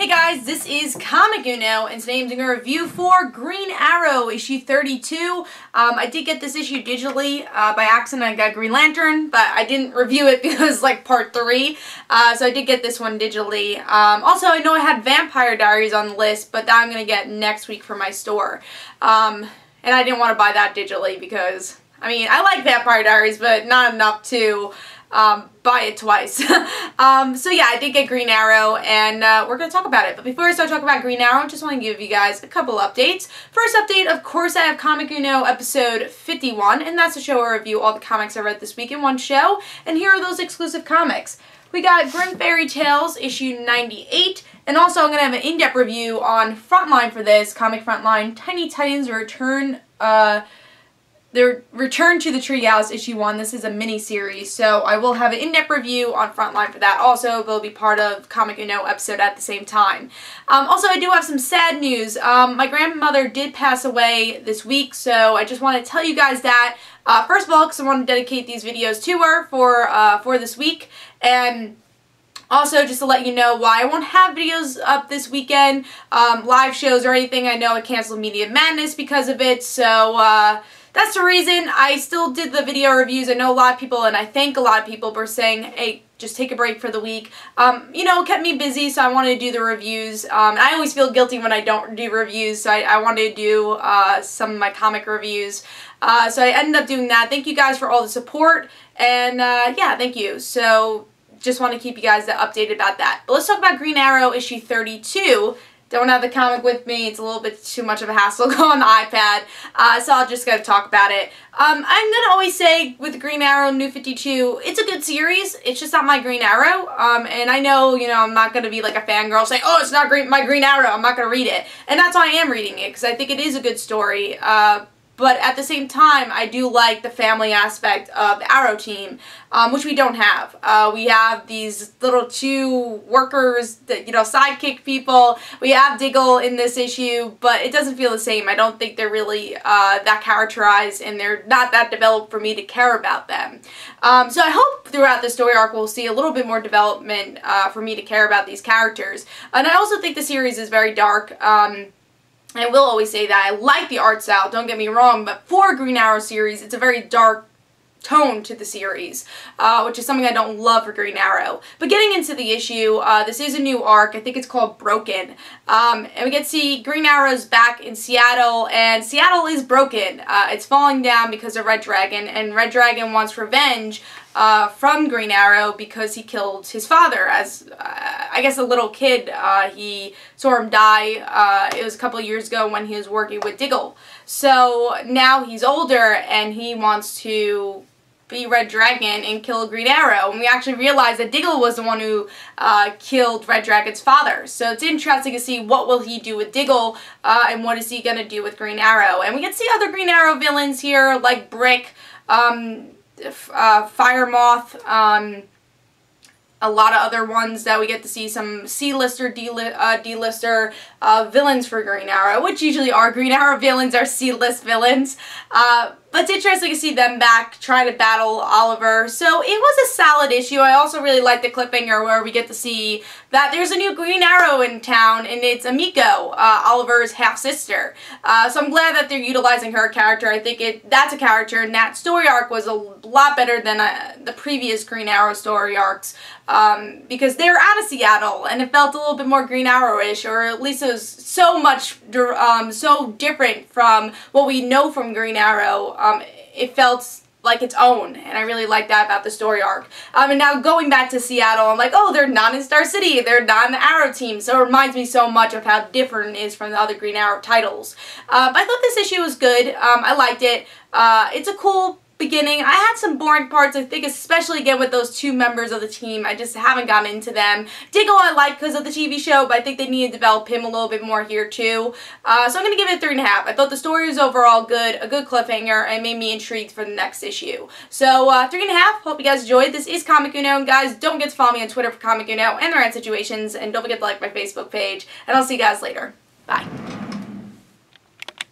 Hey guys, this is Comic Uno, and today I'm doing a review for Green Arrow, issue 32. I did get this issue digitally. By accident I got Green Lantern, but I didn't review it because it's like part 3. So I did get this one digitally. Also, I know I had Vampire Diaries on the list, but that I'm going to get next week from my store. And I didn't want to buy that digitally because, I mean, I like Vampire Diaries, but not enough to buy it twice. So yeah, I did get Green Arrow, and we're going to talk about it. But before I start talking about Green Arrow, I just want to give you guys a couple updates. First update, of course, I have Comic Uno episode 51, and that's a show where I review all the comics I read this week in one show, and here are those exclusive comics. We got Grim Fairy Tales issue 98, and also I'm going to have an in-depth review on Frontline for this, Comic Frontline, Tiny Titans Return, their Return to the Treehouse issue 1. This is a mini-series, so I will have an in-depth review on Frontline for that also. They'll be part of Comic Uno episode at the same time. Also, I do have some sad news. My grandmother did pass away this week, so I just want to tell you guys that. First of all, because I want to dedicate these videos to her for this week, and also, just to let you know why I won't have videos up this weekend, live shows or anything. I know I canceled Media Madness because of it, so that's the reason. I still did the video reviews. I know a lot of people, and I thank a lot of people for saying, hey, just take a break for the week. You know, it kept me busy, so I wanted to do the reviews. I always feel guilty when I don't do reviews, so I wanted to do some of my comic reviews. So I ended up doing that. Thank you guys for all the support, and yeah, thank you. So just want to keep you guys updated about that. But let's talk about Green Arrow issue 32. Don't have the comic with me. It's a little bit too much of a hassle to go on the iPad, so I'll just go talk about it. I'm going to always say with Green Arrow New 52, it's a good series. It's just not my Green Arrow, and I know, you know, I'm not going to be like a fangirl saying, oh, it's not my Green Arrow, I'm not going to read it. And that's why I am reading it, because I think it is a good story. But at the same time, I do like the family aspect of the Arrow team, which we don't have. We have these little two workers, that, you know, sidekick people. We have Diggle in this issue, but it doesn't feel the same. I don't think they're really that characterized, and they're not that developed for me to care about them. So I hope throughout the story arc we'll see a little bit more development for me to care about these characters. And I also think the series is very dark. I will always say that. I like the art style, don't get me wrong, but for a Green Arrow series, it's a very dark tone to the series, which is something I don't love for Green Arrow. But getting into the issue, this is a new arc. I think it's called Broken. And we get to see Green Arrow's back in Seattle, and Seattle is broken. It's falling down because of Red Dragon, and Red Dragon wants revenge from Green Arrow because he killed his father as, I guess, a little kid. He saw him die. It was a couple of years ago when he was working with Diggle. So now he's older and he wants to be Red Dragon and kill Green Arrow. And we actually realize that Diggle was the one who killed Red Dragon's father. So it's interesting to see what will he do with Diggle and what is he going to do with Green Arrow. And we get to see other Green Arrow villains here like Brick, Fire Moth, a lot of other ones that we get to see, some C-lister, D-lister villains for Green Arrow, which usually are Green Arrow villains are C-list villains. But it's interesting to see them back trying to battle Oliver. So it was a solid issue. I also really like the cliffhanger where we get to see that there's a new Green Arrow in town, and it's Emiko, Oliver's half-sister. So I'm glad that they're utilizing her character. I think that's a character, and that story arc was a lot better than the previous Green Arrow story arcs, because they were out of Seattle, and it felt a little bit more Green Arrow-ish, or at least it was so much, so different from what we know from Green Arrow. It felt like its own, and I really like that about the story arc. And now going back to Seattle, I'm like, oh, they're not in Star City, they're not in the Arrow team, so it reminds me so much of how different it is from the other Green Arrow titles. But I thought this issue was good. I liked it. It's a cool beginning. I had some boring parts, I think, especially again with those two members of the team. I just haven't gotten into them. Diggle I like because of the TV show, but I think they need to develop him a little bit more here too. So I'm going to give it a 3.5. I thought the story was overall good, a good cliffhanger, and made me intrigued for the next issue. So 3.5. Hope you guys enjoyed. This is Comic Uno, and guys, don't forget to follow me on Twitter for Comic Uno and the Rant Situations, and don't forget to like my Facebook page, and I'll see you guys later. Bye.